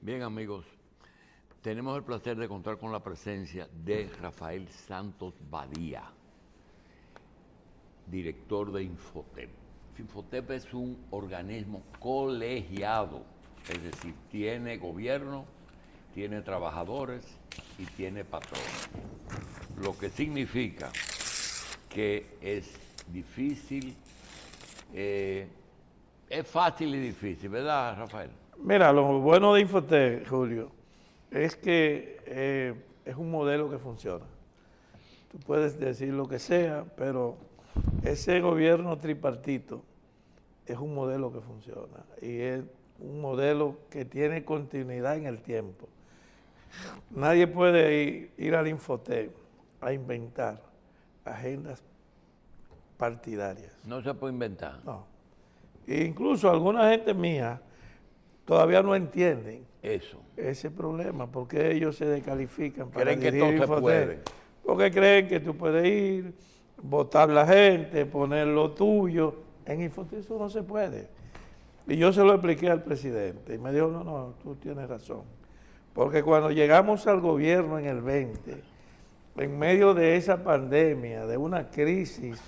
Bien, amigos, tenemos el placer de contar con la presencia de Rafael Santos Badía, director de Infotep. Infotep es un organismo colegiado, es decir, tiene gobierno, tiene trabajadores y tiene patrones. Lo que significa que es difícil, es fácil y difícil, ¿verdad, Rafael? Mira, lo bueno de Infotep, Julio, es que es un modelo que funciona. Tú puedes decir lo que sea, pero ese gobierno tripartito es un modelo que funciona y es un modelo que tiene continuidad en el tiempo. Nadie puede ir al Infotep a inventar agendas partidarias. No se puede inventar. No. E incluso alguna gente mía todavía no entienden Eso. ese problema, porque ellos se descalifican para Creen que dirigir todo se puede. Infotep, porque creen que tú puedes ir, votar la gente, poner lo tuyo. En Infotep eso no se puede. Y yo se lo expliqué al presidente y me dijo, no, tú tienes razón. Porque cuando llegamos al gobierno en el 20, en medio de esa pandemia, de una crisis,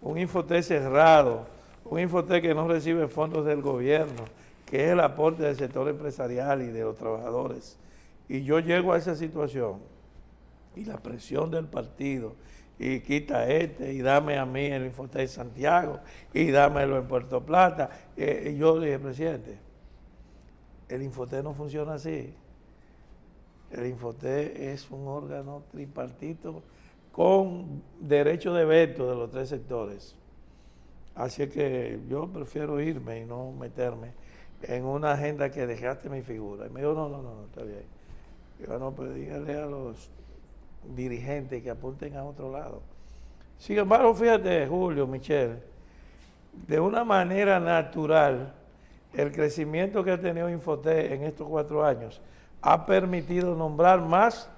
un Infotep cerrado, un Infotep que no recibe fondos del gobierno, que es el aporte del sector empresarial y de los trabajadores. Y yo llego a esa situación y la presión del partido, y quita y dame a mí el Infotep Santiago, y dámelo en Puerto Plata. Y yo dije, presidente, el Infotep no funciona así. El Infotep es un órgano tripartito con derecho de veto de los tres sectores. Así es que yo prefiero irme y no meterme en una agenda que dejaste mi figura. Y me dijo, no, está bien. Yo no, pues dígale a los dirigentes que apunten a otro lado. Sin embargo, fíjate, Julio, Michelle, de una manera natural, el crecimiento que ha tenido Infotep en estos 4 años ha permitido nombrar más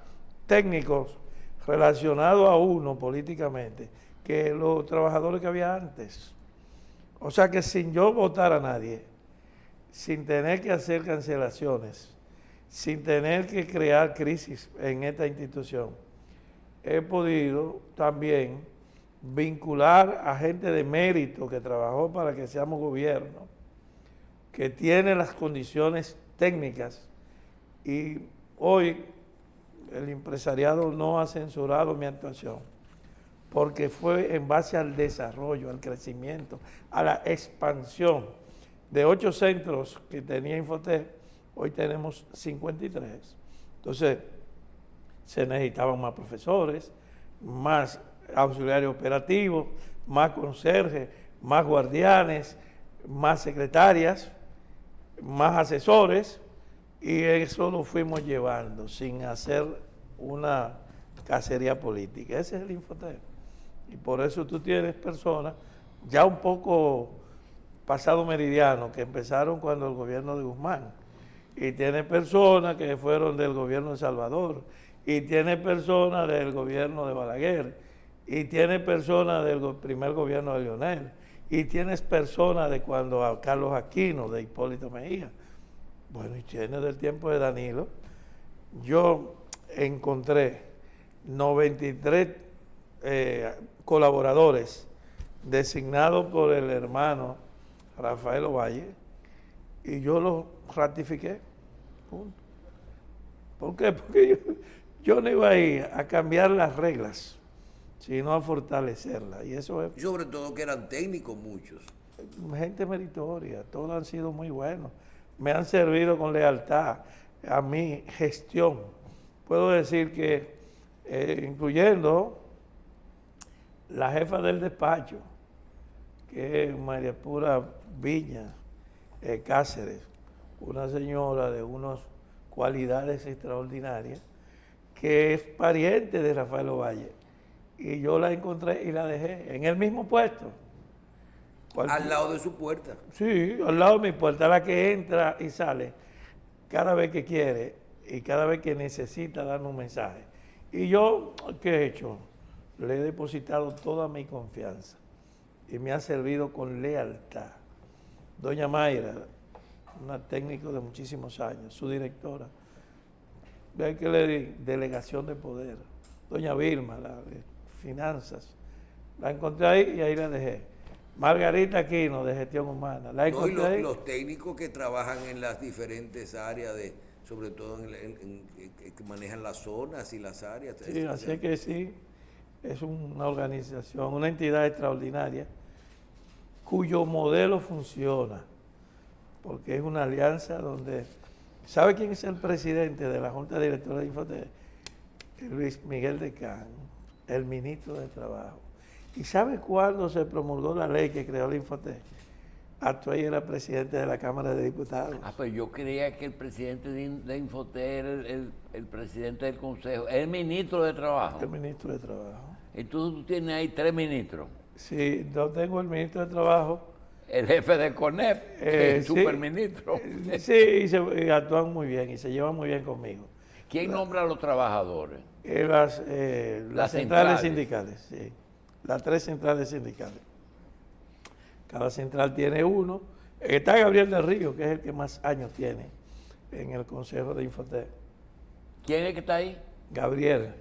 técnicos relacionados a uno políticamente que los trabajadores que había antes. O sea que sin yo votar a nadie, sin tener que hacer cancelaciones, sin tener que crear crisis en esta institución, he podido también vincular a gente de mérito que trabajó para que seamos gobierno, que tiene las condiciones técnicas, y hoy el empresariado no ha censurado mi actuación, porque fue en base al desarrollo, al crecimiento, a la expansión. De 8 centros que tenía Infotep, hoy tenemos 53. Entonces, se necesitaban más profesores, más auxiliares operativos, más conserjes, más guardianes, más secretarias, más asesores, y eso lo fuimos llevando sin hacer una cacería política. Ese es el Infotep. Y por eso tú tienes personas ya un poco pasado meridiano que empezaron cuando el gobierno de Guzmán, y tiene personas que fueron del gobierno de Salvador, y tiene personas del gobierno de Balaguer, y tiene personas del primer gobierno de Leonel, y tienes personas de cuando a Carlos Aquino, de Hipólito Mejía. Bueno, y tiene del tiempo de Danilo. Yo encontré 93 colaboradores designados por el hermano Rafael Ovalle, y yo los ratifiqué. Punto. ¿Por qué? Porque yo no iba a ir a cambiar las reglas, sino a fortalecerlas. Y eso es. Y sobre todo que eran técnicos muchos. Gente meritoria, todos han sido muy buenos. Me han servido con lealtad a mi gestión. Puedo decir que, incluyendo la jefa del despacho, que es María Pura Viña Cáceres, una señora de unas cualidades extraordinarias, que es pariente de Rafael Ovalle, y yo la encontré y la dejé en el mismo puesto. Al lado de su puerta. Sí, al lado de mi puerta, la que entra y sale cada vez que quiere y cada vez que necesita darme un mensaje. Y yo, ¿qué he hecho? Le he depositado toda mi confianza y me ha servido con lealtad. Doña Mayra, una técnico de muchísimos años, su directora. Vean que le delegación de poder. Doña Vilma, la de finanzas. La encontré ahí y ahí la dejé. Margarita Aquino, de gestión humana. La No, y encontré ahí. los técnicos que trabajan en las diferentes áreas, sobre todo que manejan las zonas y las áreas. Sí, así es que sí, es una organización, una entidad extraordinaria cuyo modelo funciona, porque es una alianza donde, ¿sabe quién es el presidente de la Junta Directora de Infotec? Luis Miguel Decán, el ministro de Trabajo. ¿Y sabe cuándo se promulgó la ley que creó la Infotec? Atuey era presidente de la Cámara de Diputados. Ah, pues yo creía que el presidente de Infotec era el presidente del Consejo, el ministro de Trabajo. El ministro de Trabajo. Entonces tú tienes ahí 3 ministros. Sí, yo tengo el ministro de Trabajo. El jefe de CONEP, el Sí, superministro. Sí, y actúan muy bien y se llevan muy bien conmigo. ¿Quién nombra a los trabajadores? Las centrales sindicales, sí. Las 3 centrales sindicales. Cada central tiene uno. Está Gabriel del Río, que es el que más años tiene en el Consejo de Infotec. ¿Quién es que está ahí? Gabriel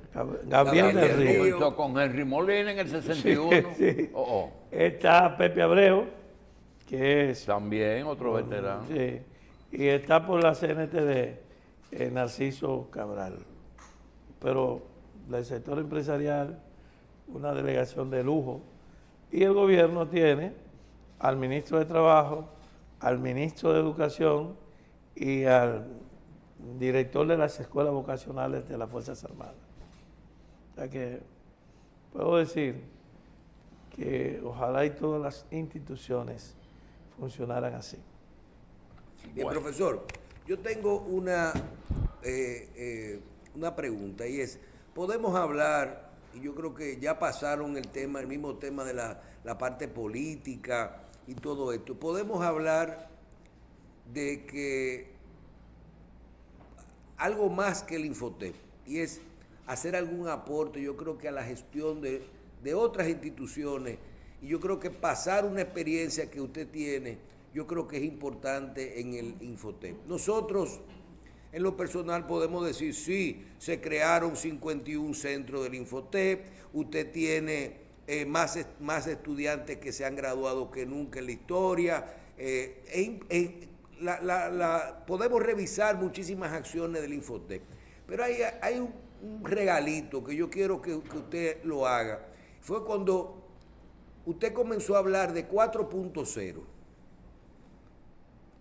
Gabriel del del Río. Río. Comenzó con Henry Molina en el 61. Sí. Oh, Está Pepe Abreu, que es... también otro veterano. Sí. Y está por la CNTD Narciso Cabral. Pero del sector empresarial, una delegación de lujo. Y el gobierno tiene al ministro de Trabajo, al ministro de Educación y al director de las escuelas vocacionales de las Fuerzas Armadas. O sea que puedo decir que ojalá y todas las instituciones funcionaran así. Bien, Bueno. profesor, yo tengo una pregunta y es, podemos hablar, y yo creo que ya pasaron el mismo tema de la parte política y todo esto, podemos hablar de que algo más que el Infotec, y es hacer algún aporte, yo creo que a la gestión de otras instituciones, y yo creo que pasar una experiencia que usted tiene, yo creo que es importante en el Infotec. Nosotros, en lo personal, podemos decir, sí, se crearon 51 centros del Infotec, usted tiene más estudiantes que se han graduado que nunca en la historia, podemos revisar muchísimas acciones del Infotec, pero hay un regalito que yo quiero que usted lo haga. Fue cuando usted comenzó a hablar de 4.0.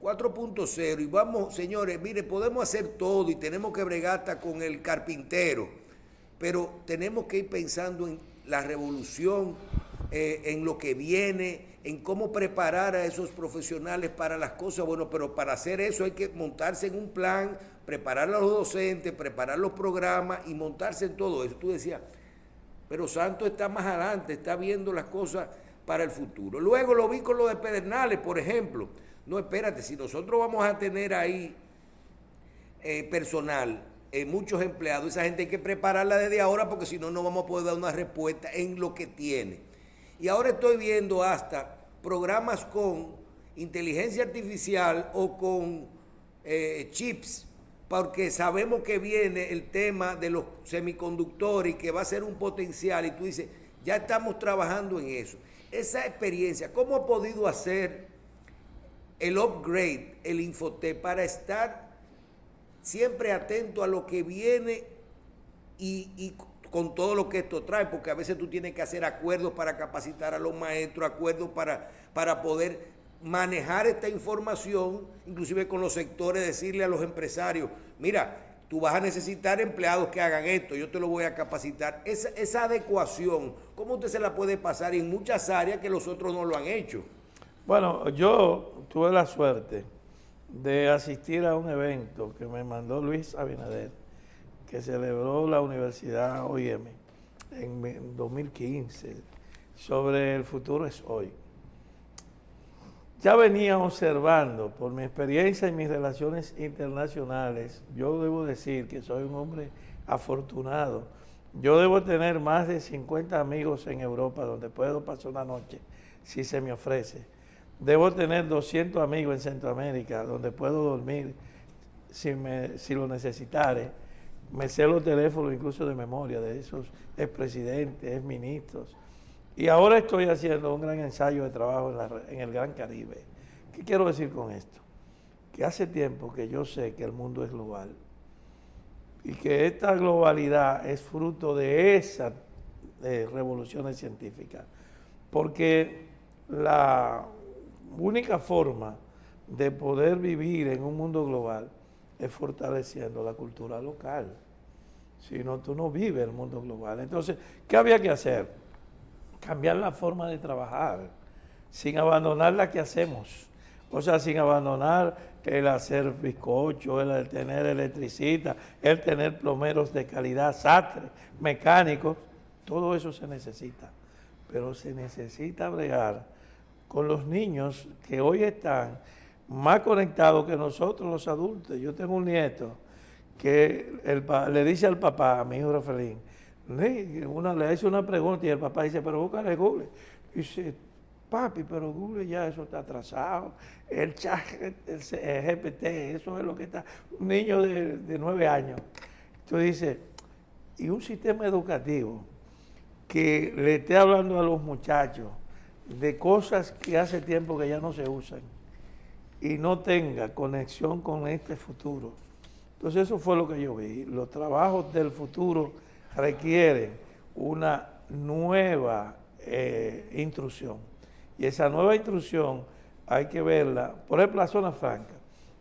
4.0 y vamos, señores, mire, podemos hacer todo y tenemos que bregar hasta con el carpintero, pero tenemos que ir pensando en la revolución, en lo que viene, en cómo preparar a esos profesionales para las cosas. Bueno, pero para hacer eso hay que montarse en un plan, preparar a los docentes, preparar los programas y montarse en todo eso. Tú decías, pero Santos está más adelante, está viendo las cosas para el futuro. Luego lo vi con lo de Pedernales, por ejemplo. No, espérate, si nosotros vamos a tener ahí personal, muchos empleados, esa gente hay que prepararla desde ahora porque si no, no vamos a poder dar una respuesta en lo que tiene. Y ahora estoy viendo hasta programas con inteligencia artificial o con chips, porque sabemos que viene el tema de los semiconductores y que va a ser un potencial, y tú dices, ya estamos trabajando en eso. Esa experiencia, ¿cómo ha podido hacer el upgrade, el Infotec, para estar siempre atento a lo que viene y con todo lo que esto trae? Porque a veces tú tienes que hacer acuerdos para capacitar a los maestros, acuerdos para poder manejar esta información, inclusive con los sectores, decirle a los empresarios, mira, tú vas a necesitar empleados que hagan esto, yo te lo voy a capacitar. Esa adecuación, ¿cómo usted se la puede pasar en muchas áreas que los otros no lo han hecho? Bueno, yo tuve la suerte de asistir a un evento que me mandó Luis Abinader, que celebró la Universidad OIM en 2015, sobre el futuro es hoy. Ya venía observando, por mi experiencia y mis relaciones internacionales, yo debo decir que soy un hombre afortunado. Yo debo tener más de 50 amigos en Europa donde puedo pasar una noche, si se me ofrece. Debo tener 200 amigos en Centroamérica donde puedo dormir si lo necesitare. Me sé los teléfonos incluso de memoria de esos expresidentes, exministros. Y ahora estoy haciendo un gran ensayo de trabajo en el Gran Caribe. ¿Qué quiero decir con esto? Que hace tiempo que yo sé que el mundo es global y que esta globalidad es fruto de esas revoluciones científicas. Porque la única forma de poder vivir en un mundo global es fortaleciendo la cultura local. Si no, tú no vives el mundo global. Entonces, ¿qué había que hacer? Cambiar la forma de trabajar, sin abandonar la que hacemos. O sea, sin abandonar el hacer bizcocho, el tener electricistas, el tener plomeros de calidad, sastres, mecánicos. Todo eso se necesita. Pero se necesita bregar con los niños que hoy están más conectados que nosotros los adultos. Yo tengo un nieto que le dice al papá, a mi hijo Rafaelín, le hace una pregunta y el papá dice, pero búscale Google. Y dice, papi, pero Google ya eso está atrasado. El chat, el GPT, eso es lo que está. Un niño de 9 años. Entonces dice, y un sistema educativo que le esté hablando a los muchachos de cosas que hace tiempo que ya no se usan y no tenga conexión con este futuro. Entonces eso fue lo que yo vi. Los trabajos del futuro requieren una nueva instrucción. Y esa nueva instrucción hay que verla, por ejemplo, la zona franca.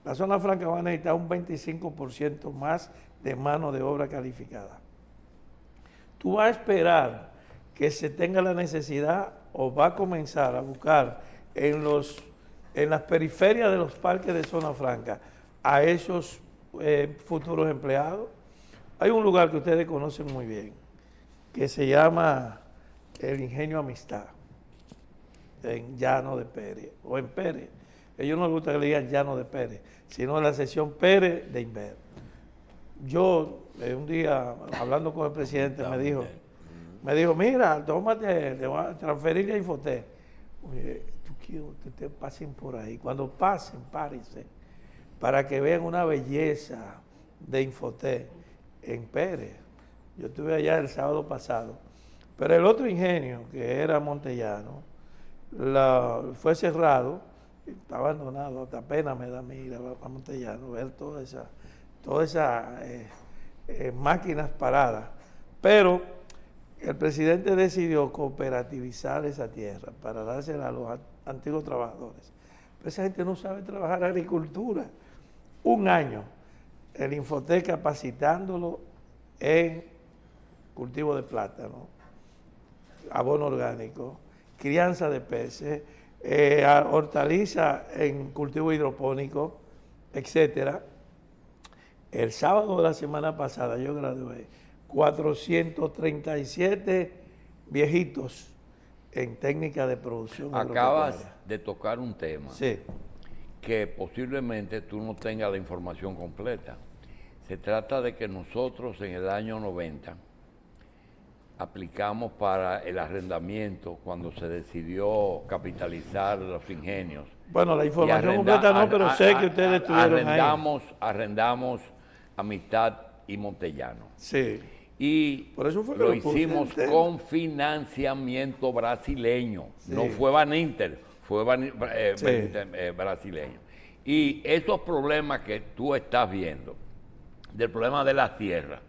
La zona franca va a necesitar un 25% más de mano de obra calificada. Tú vas a esperar que se tenga la necesidad o va a comenzar a buscar en las periferias de los parques de zona franca a esos futuros empleados. Hay un lugar que ustedes conocen muy bien, que se llama el Ingenio Amistad, en Llano de Pérez, o en Pérez. A ellos no les gusta que le digan Llano de Pérez, sino en la sección Pérez de Inver. Yo, un día, hablando con el presidente, me dijo, mira, tómate, te voy a transferir a Infotel. Oye, tú quiero que te pasen por ahí. Cuando pasen, párense, para que vean una belleza de Infotel en Pérez. Yo estuve allá el sábado pasado. Pero el otro ingenio, que era Montellano, fue cerrado, está abandonado. Hasta pena me da a mí ir a Montellano, ver todas esas máquinas paradas. Pero el presidente decidió cooperativizar esa tierra para dársela a los antiguos trabajadores. Pero esa gente no sabe trabajar agricultura. Un año, el Infotel capacitándolo en cultivo de plátano, abono orgánico, crianza de peces, hortaliza en cultivo hidropónico, etcétera. El sábado de la semana pasada yo gradué 437 viejitos en técnica de producción agropecuaria. Acabas de tocar un tema que posiblemente tú no tengas la información completa. Se trata de que nosotros en el año 90 aplicamos para el arrendamiento cuando se decidió capitalizar los ingenios. Bueno, la información completa no, pero sé que ustedes estuvieron ahí. Arrendamos Amistad y Montellano. Sí. Y por eso fue que lo hicimos con financiamiento brasileño. Sí. No fue Baninter, fue brasileño. Y esos problemas que tú estás viendo, del problema de las tierras,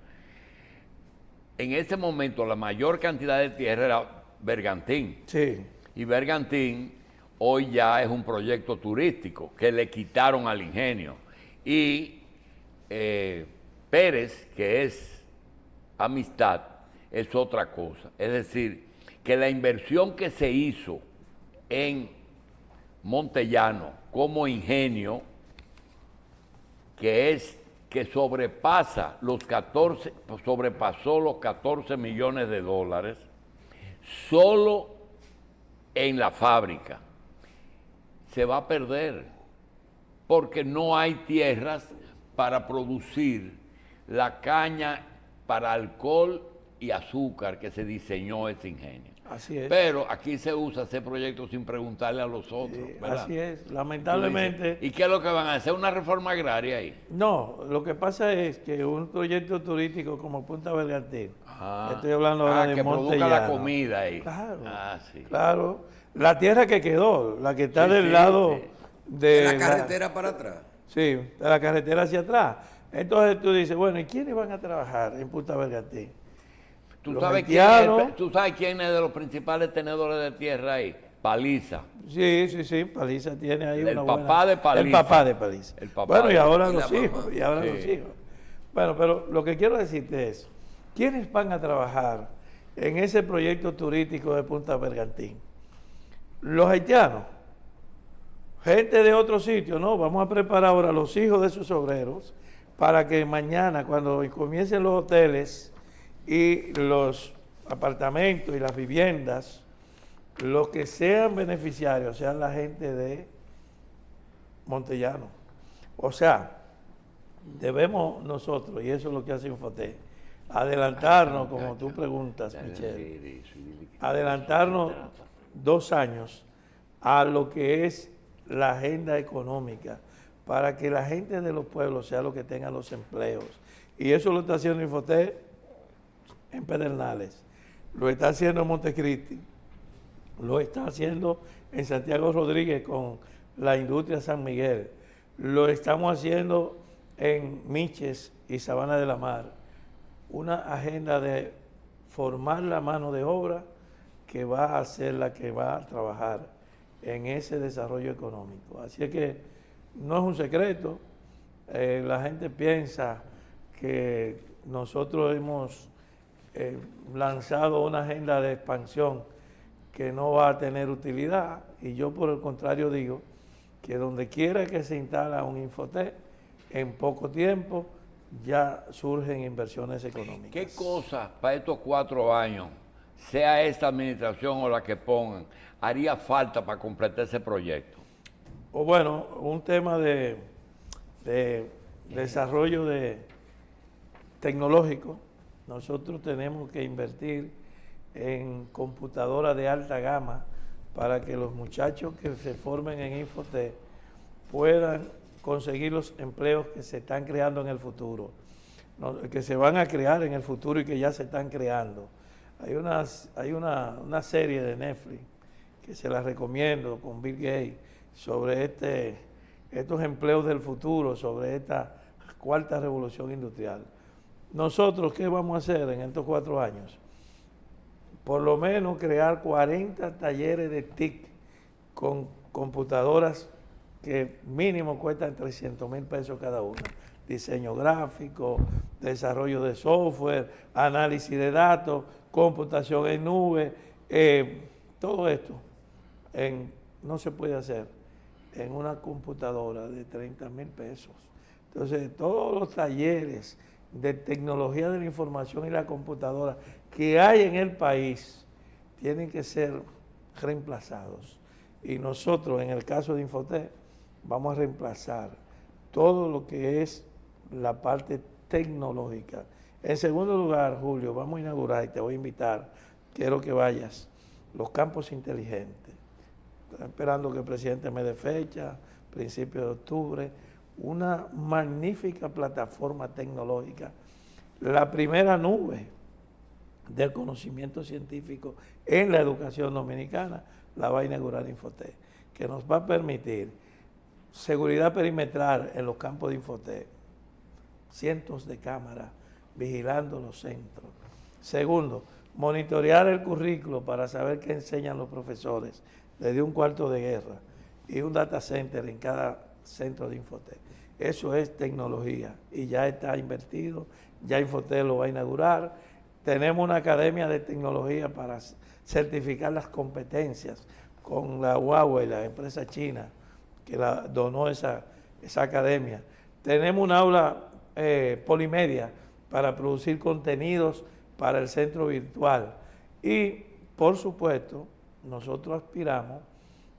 en ese momento la mayor cantidad de tierra era Bergantín. Sí. Y Bergantín hoy ya es un proyecto turístico que le quitaron al ingenio. Y Pérez, que es Amistad, es otra cosa. Es decir, que la inversión que se hizo en Montellano como ingenio, que sobrepasó los 14 millones de dólares, solo en la fábrica, se va a perder, porque no hay tierras para producir la caña para alcohol y azúcar que se diseñó ese ingenio. Así es. Pero aquí se usa ese proyecto sin preguntarle a los otros, ¿verdad? Así es. Tú Lamentablemente. dices, ¿y qué es lo que van a hacer? ¿Una reforma agraria ahí? No, lo que pasa es que un proyecto turístico como Punta Bergantín, estoy hablando ahora de que Monte produzca la Llano. comida ahí. Claro, Sí. claro. La tierra que quedó, la que está Sí, del sí, lado sí. de la carretera para atrás. Sí, de la carretera hacia atrás. Entonces tú dices, bueno, ¿y quiénes van a trabajar en Punta Bergantín? ¿Tú Los sabes, haitianos. ¿Tú sabes quién es de los principales tenedores de tierra ahí? Paliza. Sí, Paliza tiene ahí El una papá buena... de Paliza. El papá de Paliza. El papá Bueno, y de- ahora y los la hijos, mamá. y ahora Sí. los hijos. Bueno, pero lo que quiero decirte es, ¿quiénes van a trabajar en ese proyecto turístico de Punta Bergantín? Los haitianos, gente de otro sitio, ¿no? Vamos a preparar ahora a los hijos de sus obreros para que mañana, cuando comiencen los hoteles y los apartamentos y las viviendas, los que sean beneficiarios sean la gente de Montellano. O sea, debemos nosotros, y eso es lo que hace Infoté, adelantarnos, como tú preguntas, Michelle, adelantarnos 2 años a lo que es la agenda económica, para que la gente de los pueblos sea lo que tenga los empleos. Y eso lo está haciendo Infoté en Pedernales, lo está haciendo en Montecristi, lo está haciendo en Santiago Rodríguez con la industria San Miguel, lo estamos haciendo en Miches y Sabana de la Mar, una agenda de formar la mano de obra que va a ser la que va a trabajar en ese desarrollo económico. Así es que no es un secreto, la gente piensa que nosotros hemos lanzado una agenda de expansión que no va a tener utilidad, y yo por el contrario digo que donde quiera que se instala un Infoté, en poco tiempo ya surgen inversiones económicas. ¿Qué cosa para estos 4 años, sea esta administración o la que pongan, haría falta para completar ese proyecto? O bueno, un tema de desarrollo tecnológico. Nosotros tenemos que invertir en computadoras de alta gama para que los muchachos que se formen en Infoté puedan conseguir los empleos que se están creando en el futuro, que se van a crear en el futuro y que ya se están creando. Hay una serie de Netflix que se la recomiendo con Bill Gates sobre estos empleos del futuro, sobre esta 4ª revolución industrial. Nosotros, ¿qué vamos a hacer en estos 4 años? Por lo menos crear 40 talleres de TIC con computadoras que mínimo cuestan 300,000 pesos cada una. Diseño gráfico, desarrollo de software, análisis de datos, computación en nube, todo esto no se puede hacer en una computadora de 30,000 pesos. Entonces, todos los talleres de tecnología de la información y la computadora que hay en el país tienen que ser reemplazados. Y nosotros, en el caso de Infoté, vamos a reemplazar todo lo que es la parte tecnológica. En segundo lugar, Julio, vamos a inaugurar, y te voy a invitar, quiero que vayas, los campos inteligentes. Estoy esperando que el presidente me dé fecha, principio de octubre, una magnífica plataforma tecnológica, la primera nube del conocimiento científico en la educación dominicana, la va a inaugurar Infoté, que nos va a permitir seguridad perimetral en los campos de Infoté, cientos de cámaras vigilando los centros. Segundo, monitorear el currículo para saber qué enseñan los profesores desde un cuarto de guerra y un data center en cada centro de Infoté. Eso es tecnología y ya está invertido, ya Infoté lo va a inaugurar. Tenemos una academia de tecnología para certificar las competencias con la Huawei, la empresa china que la donó esa academia. Tenemos un aula polimedia para producir contenidos para el centro virtual. Y, por supuesto, nosotros aspiramos,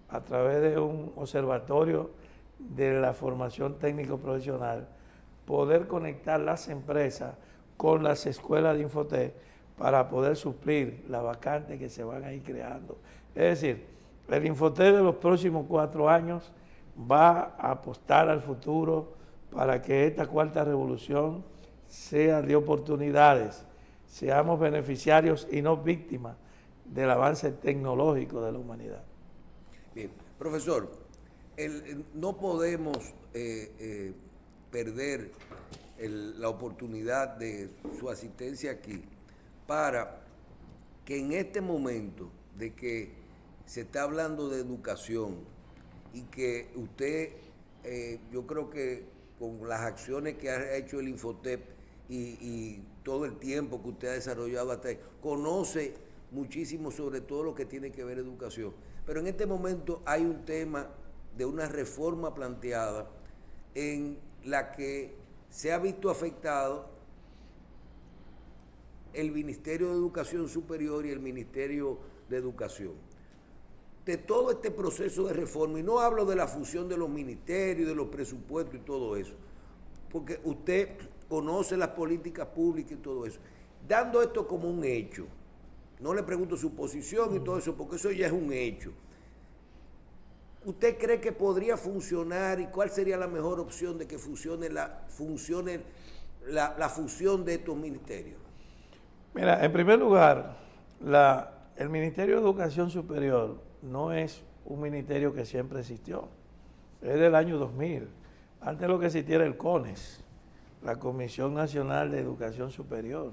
a través de un observatorio de la formación técnico-profesional, poder conectar las empresas con las escuelas de Infoté para poder suplir las vacantes que se van a ir creando. Es decir, el Infotep de los próximos 4 años va a apostar al futuro para que esta cuarta revolución sea de oportunidades, seamos beneficiarios y no víctimas del avance tecnológico de la humanidad. Bien, profesor, no podemos perder la oportunidad de su asistencia aquí para que en este momento de que se está hablando de educación y que usted, yo creo que con las acciones que ha hecho el Infotep y todo el tiempo que usted ha desarrollado hasta ahí, conoce muchísimo sobre todo lo que tiene que ver educación. Pero en este momento hay un tema de una reforma planteada en la que se ha visto afectado el Ministerio de Educación Superior y el Ministerio de Educación. De todo este proceso de reforma, y no hablo de la fusión de los ministerios, de los presupuestos y todo eso, porque usted conoce las políticas públicas y todo eso. Dando esto como un hecho, no le pregunto su posición y todo eso, porque eso ya es un hecho. ¿Usted cree que podría funcionar y cuál sería la mejor opción de que funcione la fusión de estos ministerios? Mira, en primer lugar, el Ministerio de Educación Superior no es un ministerio que siempre existió. Es del año 2000. Antes lo que existiera el CONES, la Comisión Nacional de Educación Superior.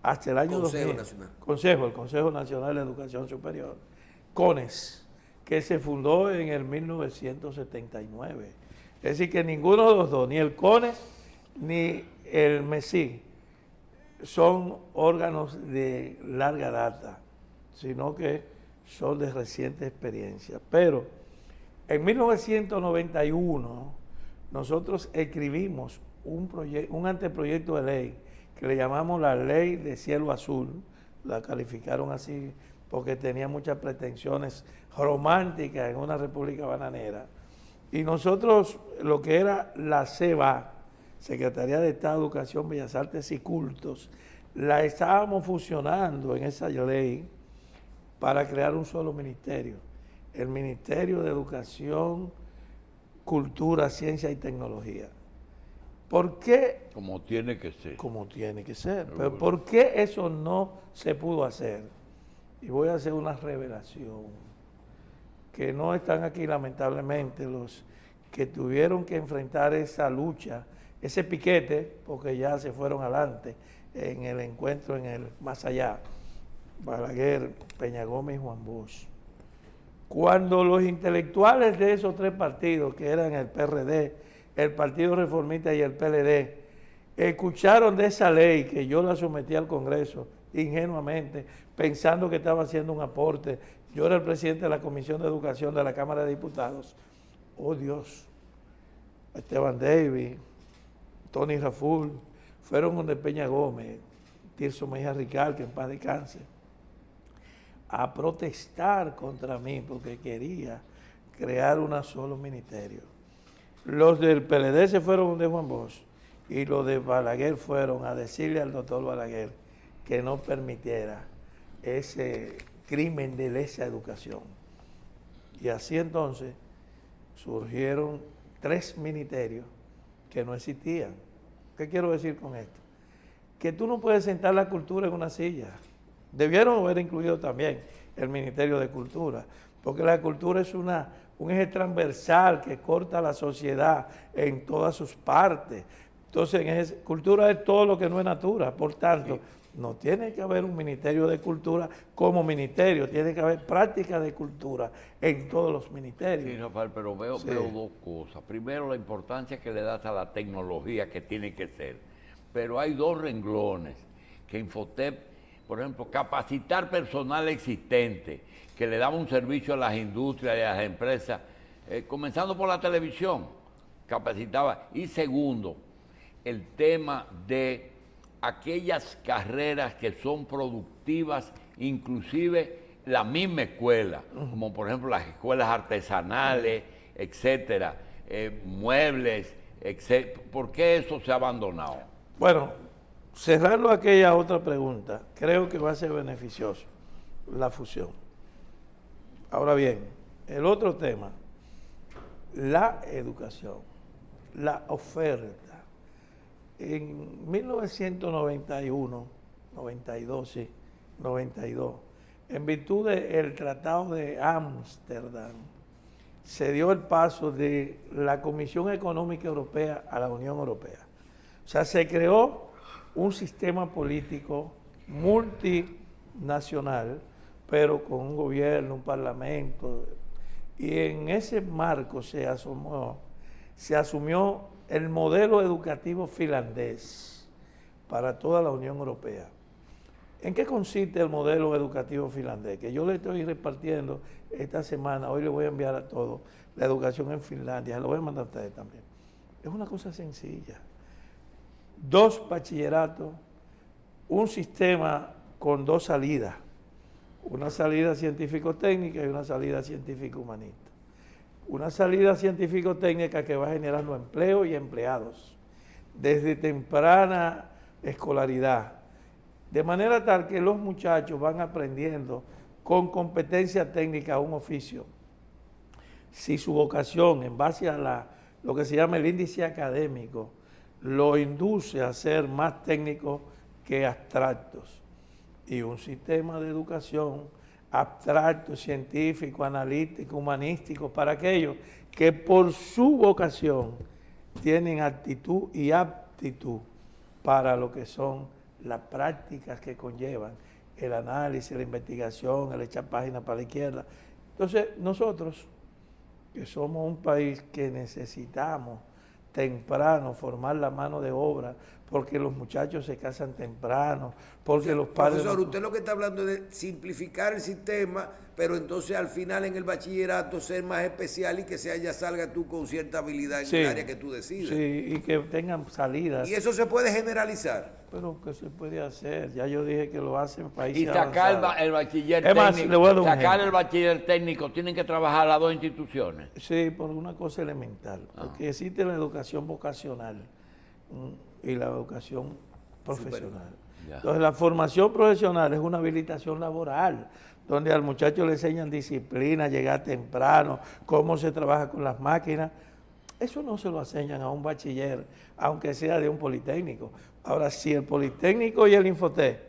Hasta el año 2000. Nacional. El Consejo Nacional de Educación Superior. CONES, que se fundó en el 1979. Es decir, que ninguno de los dos, ni el CONES ni el MESI, son órganos de larga data, sino que son de reciente experiencia. Pero en 1991 nosotros escribimos un anteproyecto de ley que le llamamos la Ley de Cielo Azul, la calificaron así porque tenía muchas pretensiones románticas en una república bananera. Y nosotros, lo que era la SEBA, Secretaría de Estado de Educación, Bellas Artes y Cultos, la estábamos fusionando en esa ley para crear un solo ministerio, el Ministerio de Educación, Cultura, Ciencia y Tecnología. ¿Por qué? Como tiene que ser. Como tiene que ser. Pero ¿por qué eso no se pudo hacer? Y voy a hacer una revelación, que no están aquí lamentablemente los que tuvieron que enfrentar esa lucha, ese piquete, porque ya se fueron adelante en el encuentro en el más allá, Balaguer, Peña Gómez y Juan Bosch. Cuando los intelectuales de esos 3 partidos, que eran el PRD, el Partido Reformista y el PLD, escucharon de esa ley que yo la sometí al Congreso ingenuamente, pensando que estaba haciendo un aporte. Yo era el presidente de la Comisión de Educación de la Cámara de Diputados. Oh Dios, Esteban Davis, Tony Raful, fueron donde Peña Gómez, Tirso Mejía Rical, que en paz descanse, a protestar contra mí porque quería crear un solo ministerio. Los del PLD se fueron de Juan Bosch y los de Balaguer fueron a decirle al doctor Balaguer que no permitiera ese crimen de lesa educación. Y así entonces surgieron 3 ministerios que no existían. ¿Qué quiero decir con esto? Que tú no puedes sentar la cultura en una silla. Debieron haber incluido también el Ministerio de Cultura, porque la cultura es un eje transversal que corta la sociedad en todas sus partes. Entonces, cultura es todo lo que no es natura. Por tanto, no tiene que haber un Ministerio de Cultura como ministerio, tiene que haber práctica de cultura en todos los ministerios. Sí, Rafael, pero veo 2 cosas. Primero, la importancia que le das a la tecnología que tiene que ser. Pero hay 2 renglones que Infotep, por ejemplo, capacitar personal existente, que le daba un servicio a las industrias y a las empresas, comenzando por la televisión, capacitaba. Y segundo, el tema de aquellas carreras que son productivas, inclusive la misma escuela, como por ejemplo las escuelas artesanales, etcétera, muebles, etcétera. ¿Por qué eso se ha abandonado? Bueno, cerrando aquella otra pregunta, creo que va a ser beneficioso la fusión. Ahora bien, el otro tema, la educación, la oferta. En 1991, 92, sí, 92, en virtud del Tratado de Ámsterdam, se dio el paso de la Comisión Económica Europea a la Unión Europea. O sea, se creó un sistema político multinacional, pero con un gobierno, un parlamento, y en ese marco se asumió el modelo educativo finlandés para toda la Unión Europea. ¿En qué consiste el modelo educativo finlandés? Que yo le estoy repartiendo esta semana, hoy le voy a enviar a todos la educación en Finlandia, se lo voy a mandar a ustedes también. Es una cosa sencilla. 2 bachilleratos, un sistema con 2 salidas, una salida científico-técnica y una salida científico-humanista. Una salida científico-técnica que va generando empleo y empleados desde temprana escolaridad, de manera tal que los muchachos van aprendiendo con competencia técnica un oficio. Si su vocación, en base a lo que se llama el índice académico, lo induce a ser más técnicos que abstractos. Y un sistema de educación abstracto, científico, analítico, humanístico, para aquellos que por su vocación tienen actitud y aptitud para lo que son las prácticas que conllevan el análisis, la investigación, el echar páginas para la izquierda. Entonces, nosotros, que somos un país que necesitamos temprano formar la mano de obra, porque los muchachos se casan temprano, porque los padres... Profesor, usted lo que está hablando es de simplificar el sistema, pero entonces al final en el bachillerato ser más especial y que ya salga tú con cierta habilidad en el área que tú decides. Sí, y que tengan salidas. Y eso se puede generalizar. Pero ¿qué se puede hacer? Ya yo dije que lo hacen países y sacar avanzados. el bachiller Es más, técnico, le voy a dar un sacar ejemplo. el bachiller técnico, tienen que trabajar las 2 instituciones. Sí, por una cosa elemental, porque existe la educación vocacional y la educación profesional. Entonces, la formación profesional es una habilitación laboral, donde al muchacho le enseñan disciplina, llegar temprano, cómo se trabaja con las máquinas. Eso no se lo enseñan a un bachiller, aunque sea de un politécnico. Ahora, si el politécnico y el Infotec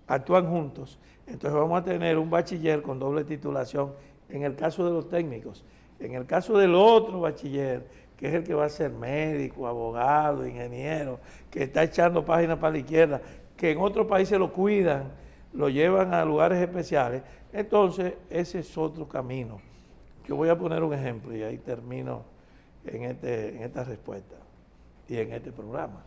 actúan juntos, entonces vamos a tener un bachiller con doble titulación en el caso de los técnicos. En el caso del otro bachiller, que es el que va a ser médico, abogado, ingeniero, que está echando páginas para la izquierda, que en otros países lo cuidan, lo llevan a lugares especiales, entonces ese es otro camino. Yo voy a poner un ejemplo y ahí termino en esta respuesta y en este programa.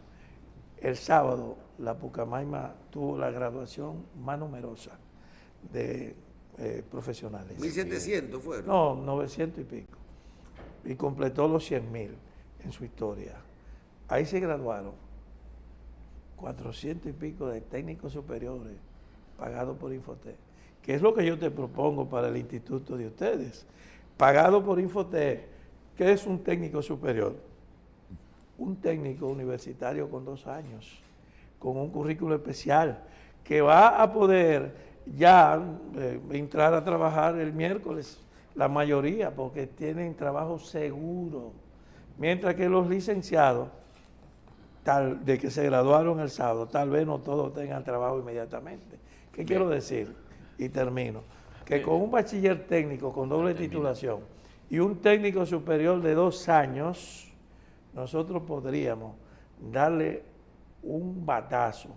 El sábado la Pucamaima tuvo la graduación más numerosa de profesionales. 1.700 fueron. No, 900 y pico. Y completó los 100.000 en su historia. Ahí se graduaron 400 y pico de técnicos superiores pagados por Infotec, que es lo que yo te propongo para el instituto de ustedes. Pagado por Infotec, ¿qué es un técnico superior? Un técnico universitario con 2 años, con un currículo especial, que va a poder ya entrar a trabajar el miércoles, la mayoría, porque tienen trabajo seguro, mientras que los licenciados, de que se graduaron el sábado, tal vez no todos tengan trabajo inmediatamente. ¿Qué quiero decir? Y termino. Que con un bachiller técnico con doble titulación y un técnico superior de 2 años, nosotros podríamos darle un batazo,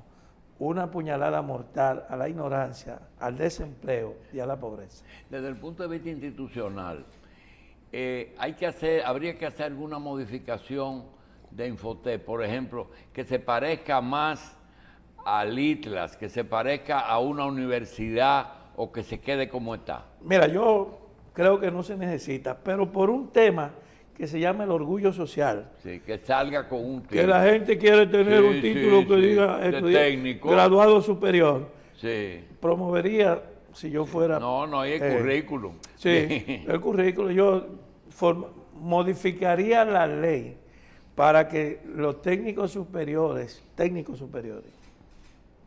una puñalada mortal a la ignorancia, al desempleo y a la pobreza. Desde el punto de vista institucional, habría que hacer alguna modificación de Infotec, por ejemplo, que se parezca más al ITLAS, que se parezca a una universidad o que se quede como está. Mira, yo creo que no se necesita, pero por un tema que se llama el orgullo social. Sí, que salga con un título. Que la gente quiere tener un título que diga técnico, graduado superior. Sí. Promovería, si yo fuera... No, hay el currículum. Sí, el currículum. Yo modificaría la ley para que los técnicos superiores,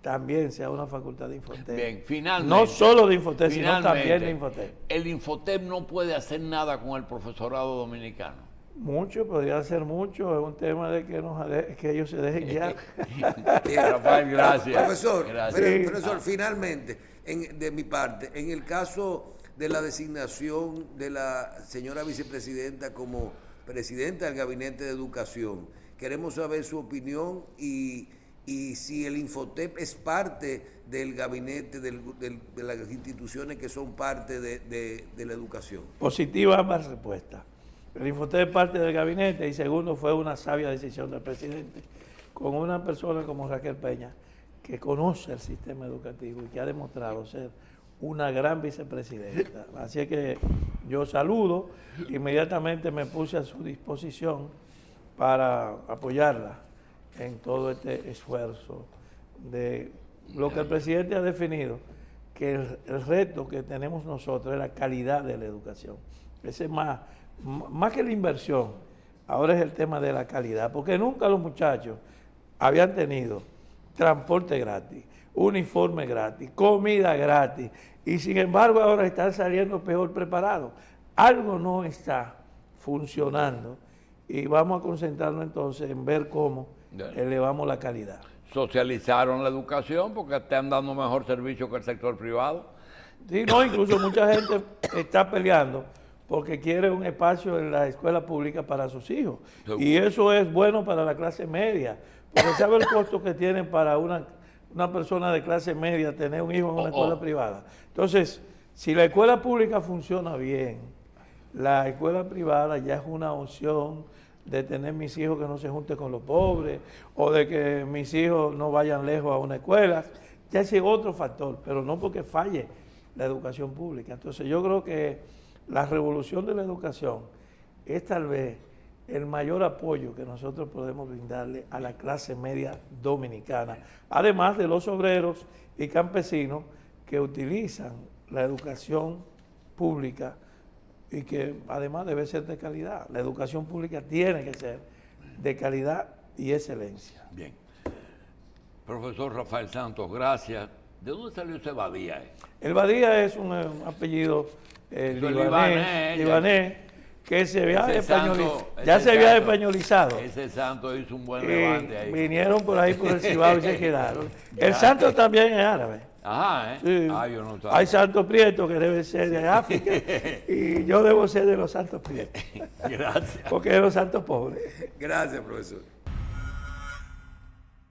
también sea una facultad de Infotep. Bien, finalmente. No solo de Infotep, sino finalmente, también de Infotep. El Infotep no puede hacer nada con el profesorado dominicano. Mucho, podría hacer mucho, es un tema de que ellos se dejen guiar. Rafael, gracias. Profesor, Gracias. profesor, finalmente, de mi parte, en el caso de la designación de la señora vicepresidenta como presidenta del Gabinete de Educación, queremos saber su opinión y si el Infotep es parte del gabinete de las instituciones que son parte de la educación. Positiva ambas respuestas. El Infotep es parte del gabinete y segundo, fue una sabia decisión del presidente con una persona como Raquel Peña, que conoce el sistema educativo y que ha demostrado ser una gran vicepresidenta. Así que yo saludo, inmediatamente me puse a su disposición para apoyarla en todo este esfuerzo de lo que el presidente ha definido, que el reto que tenemos nosotros es la calidad de la educación. Ese es más que la inversión, ahora es el tema de la calidad, porque nunca los muchachos habían tenido transporte gratis, uniforme gratis, comida gratis, y sin embargo ahora están saliendo peor preparados. Algo no está funcionando y vamos a concentrarnos entonces en ver cómo elevamos la calidad. Socializaron la educación porque están dando mejor servicio que el sector privado. Sí, no, incluso mucha gente está peleando porque quiere un espacio en la escuela pública para sus hijos. Seguro. Y eso es bueno para la clase media, porque sabe el costo que tiene para una persona de clase media tener un hijo en una escuela privada. Entonces, si la escuela pública funciona bien, la escuela privada ya es una opción de tener mis hijos que no se junten con los pobres, o de que mis hijos no vayan lejos a una escuela. Ya ese es otro factor, pero no porque falle la educación pública. Entonces yo creo que la revolución de la educación es tal vez el mayor apoyo que nosotros podemos brindarle a la clase media dominicana, además de los obreros y campesinos que utilizan la educación pública y que además debe ser de calidad. La educación pública tiene que ser de calidad y excelencia. Bien. Profesor Rafael Santos, gracias. ¿De dónde salió ese Badía? El Badía es un apellido libanés que se había españolizado. Ese santo hizo un buen levante ahí. Vinieron por ahí por el Cibao y se quedaron. El santo también es árabe. Ajá, ¿eh? Sí. Yo no sabía. Hay santos prietos que deben ser de África y yo debo ser de los santos prietos. Gracias. Porque de los santos pobres. Gracias, profesor.